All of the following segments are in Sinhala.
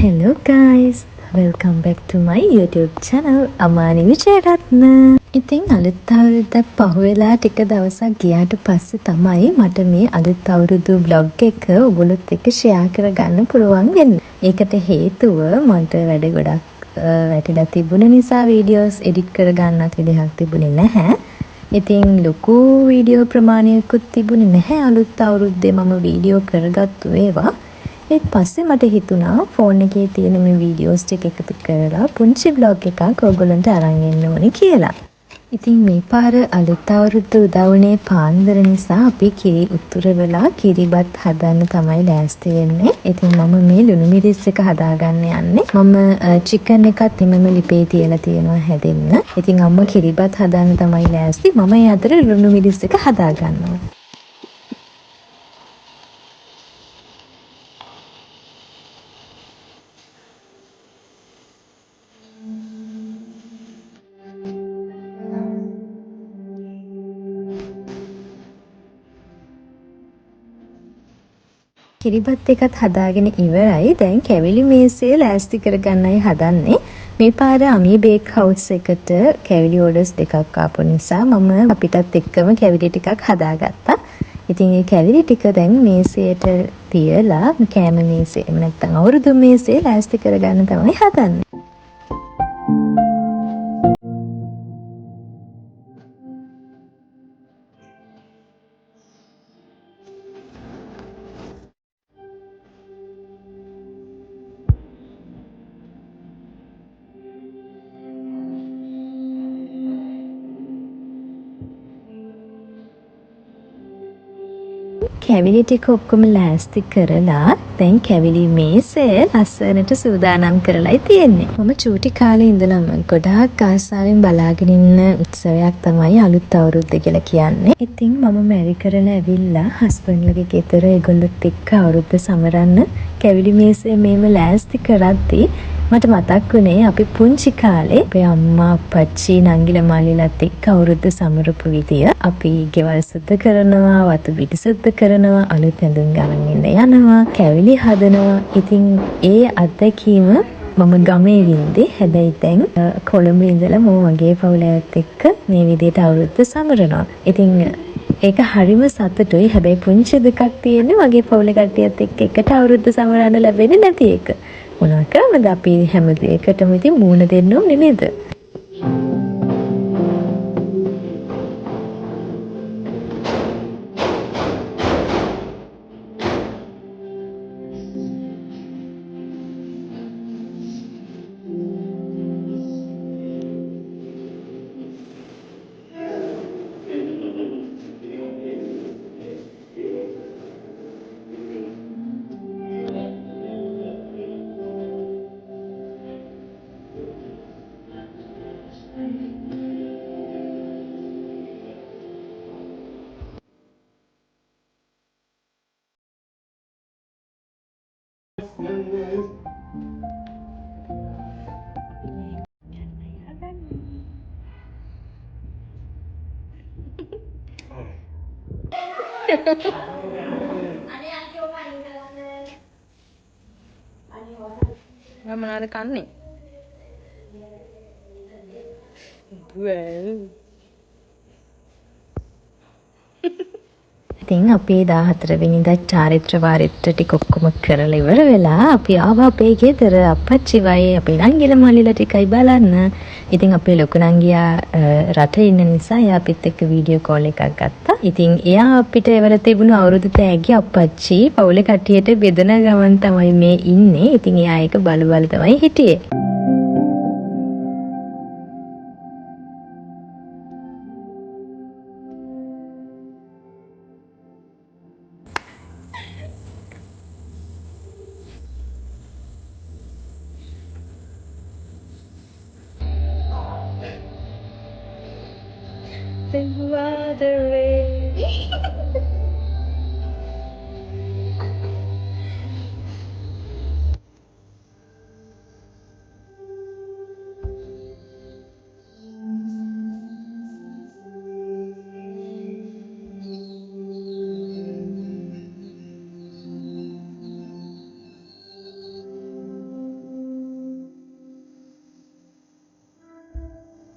Hello guys, welcome back to my YouTube channel අමානි Wijeratne. ඉතින් අලුත් අවුරුද්දක් පහුවෙලා ටික දවසක් ගියාට පස්සේ තමයි මට මේ අලුත් අවුරුදු vlog එක ඔයගොල්ලොත් එක්ක share කරගන්න පුළුවන් වෙන්නේ. ඒකට හේතුව මට වැඩ ගොඩක් වැටිලා තිබුණ නිසා වීඩියෝස් එඩිට් කරගන්නත් විදිහක් තිබුණේ නැහැ. ඉතින් ලොකු වීඩියෝ ප්‍රමාණයකුත් තිබුණේ නැහැ අලුත් අවුරුද්දේ මම වීඩියෝ කරගත්තු ඒවා. ඒත් පස්සේ මට හිතුණා ෆෝන් එකේ තියෙන මේ වීඩියෝස් ටික එකතු කරලා පුංචි vlog එකක් ඔයගොල්ලන්ට අරන් එන්න ඕනේ කියලා. ඉතින් මේ පාර අලුත් අවුරුද්ද උදා වුණේ පාන්දර නිසා අපි කිරි උතුර වෙලා කිරිබත් හදන්න තමයි ලෑස්ති වෙන්නේ. ඉතින් මම මේ ලුණු මිරිස් එක හදාගන්න යන්නේ. මම චිකන් එකත් එමෙම ලිපේ තියලා තියෙනවා හැදෙන්න. ඉතින් අම්මා කිරිබත් හදන්න තමයි ලෑස්ති. මම ඒ අතර ලුණු මිරිස් එක හදාගන්නවා. කිරිබත් එකත් හදාගෙන ඉවරයි. දැන් කැවිලි මේසේ ලෑස්ති කරගන්නයි හදන්නේ. මේ පාර අමී බේක් හවුස් එකට කැවිලි ඕඩර්ස් දෙකක් ආපු නිසා මම අපිටත් එක්කම කැවිලි ටිකක් හදාගත්තා. ඉතින් මේ කැවිලි ටික දැන් මේසයට තියලා කෑම මේසේ නැත්නම් අවුරුදු මේසේ ලෑස්ති කරගන්න තමයි හදන්නේ. කැවිලි ටික ඔක්කොම ලෑස්ති කරලා දැන් කැවිලි මේසය ලස්සනට සූදානම් කරලායි තියෙන්නේ. මම චූටි කාලේ ඉඳලම ගොඩාක් ආසාවෙන් බලාගෙන ඉන්න උත්සවයක් තමයි අලුත් අවුරුද්ද කියලා කියන්නේ. ඉතින් මම මැරි කරලා ඇවිල්ලා හස්බන්ඩ්ලගේ ගෙදර ඒගොල්ලොත් එක්ක අවුරුද්ද සමරන්න කැවිලි මේසය මේම ලෑස්ති කරද්දී මට මතක් වුණේ අපි පුංචි කාලේ අපේ අම්මා අප්පච්චි නංගිලා මල්ලිලාත් එක්ක අවුරුද්ද සමරපු විදිය. අපි ගෙවල් සුද්ධ කරනවා, වතු පිටි සුද්ධ කරනවා, අලුත් ඇඳුම් ගන්න යනවා, කැවිලි හදනවා. ඉතින් ඒ අත්දැකීම මම ගමේ වින්දේ. හැබැයි දැන් කොළඹ ඉඳලා මම මගේ පවුල අයත් එක්ක මේ විදිහට අවුරුද්ද සමරනවා. ඉතින් ඒක හරිම සතුටුයි. හැබැයි පුංචි දෙකක් තියෙන්නේ මගේ පවුලේ කට්ටියත් එක්ක එකට අවුරුද්ද සමරන්න ලැබෙන්නේ නැති එක. මොනවා කරන්නද අපි හැම දෙයකටම ඉතින් මූණ දෙන්න ඕනේ නේද? මොනවද කන්නේ? well ඉතින් අපේ 14 වෙනිදා චාරිත්‍ර වාරිත්‍ර ටික ඔක්කොම කරලා ඉවර වෙලා අපි ආවා අපේ ගෙදර අප්පච්චිවයි අපේ නංගිලා මල්ලිලා ටිකයි බලන්න. ඉතින් අපේ ලොකු නංගියා රටේ ඉන්න නිසා එයා අපිත් එක්ක වීඩියෝ කෝල් එකක් ගත්තා. ඉතින් එයා අපිට එවර තිබුණු අවුරුදු තෑග්ගේ අප්පච්චි පවුලේ කට්ටියට බෙදන ගමන් තමයි මේ ඉන්නේ. ඉතින් එයා ඒක බල බල තමයි හිටියේ.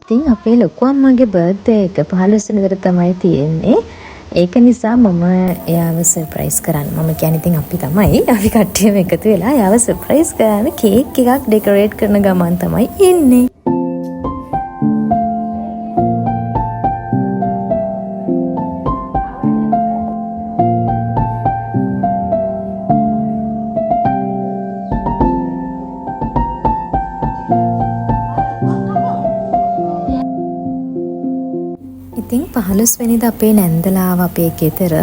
ඉතින් අපේ ලොකු අම්මගේ බර්ත්ඩේ එක 15 වෙනිදාට තමයි තියෙන්නේ. ඒක නිසා මම එයාව සර්ප්‍රයිස් කරන්න. මම කියන්නේ ඉතින් අපි කට්ටියම එකතු වෙලා එයාව සර්ප්‍රයිස් කරන්න කේක් එකක් ඩෙකොරේට් කරන ගමන් තමයි ඉන්නේ. ඉතින් 15 වෙනිදා අපේ නැන්දලාව අපේ ගෙදර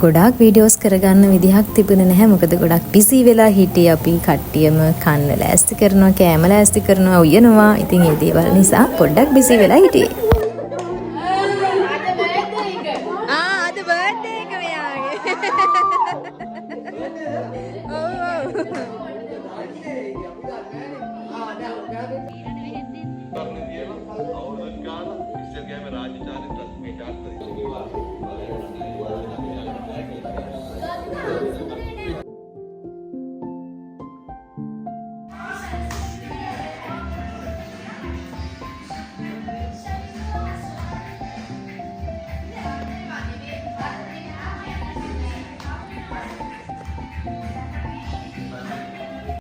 ගොඩාක් වීඩියෝස් කරගන්න විදිහක් තිබුණේ නැහැ. මොකද ගොඩක් බිසි වෙලා හිටියේ අපි කට්ටියම කන්න ලෑස්ති කරනවා, කෑම ලෑස්ති කරනවා, උයනවා. ඉතින් ඒ දේවල් නිසා පොඩ්ඩක් බිසි වෙලා හිටියේ. අද බර්ත්ඩේ එක මෙයාගේ.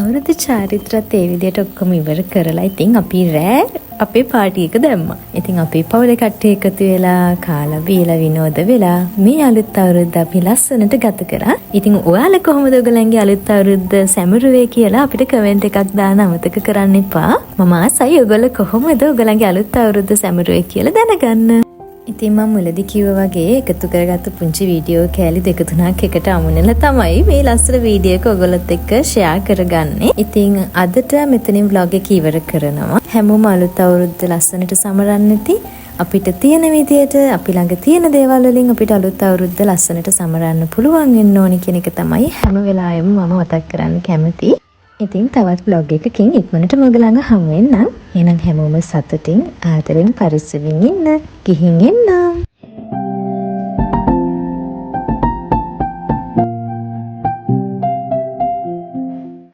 අවුරුදු චාරිත්‍රාත් ඒ විදිහට ඔක්කොම ඉවර කරලා ඉතින් අපි රෑ අපේ පාටි එක දැම්මා. ඉතින් අපේ පවුලේ කට්ටිය එකතු වෙලා කාලා බීලා විනෝද වෙලා මේ අලුත් අවුරුද්ද අපි ලස්සනට ගත කරා. ඉතින් ඔයාලා කොහොමද ඔයගලන්ගේ අලුත් අවුරුද්ද සැමරුවේ කියලා අපිට කමෙන්ට් එකක් දාන්න අමතක කරන්න එපා. මම ආසයි ඔයගොල්ලෝ කොහොමද ඔයගලන්ගේ අලුත් අවුරුද්ද සැමරුවේ කියලා දැනගන්න. ඉතින් මම මුලදී කිව්වා වගේ එකතු කරගත්ත පුංචි වීඩියෝ කෑලි 2-3ක් එකට අමුණලා තමයි මේ ලස්සන වීඩියෝ එක ඔයගොල්ලොත් එක්ක ෂෙයා කරගන්නේ. ඉතින් අදට මෙතනින් vlog එක ඉවර කරනවා. හැමෝම අලුත් අවුරුද්ද ලස්සනට සමරන්න අපිට තියෙන විදියට අපි ළඟ තියෙන දේවල් වලින් අපිට අලුත් අවුරුද්ද ලස්සනට සමරන්න පුළුවන් වෙන්න ඕනි කියන එක තමයි හැම වෙලාවෙම මම මතක් කරන්න කැමතියි. ඉතින් තවත් vlog එකකින් ඉක්මනටම ඔයගලඟ හමු වෙන්නම්. එහෙනම් හැමෝම සතුටින් ආදරෙන් පරිස්සමින් ඉන්න. ගිහින් එන්නම්.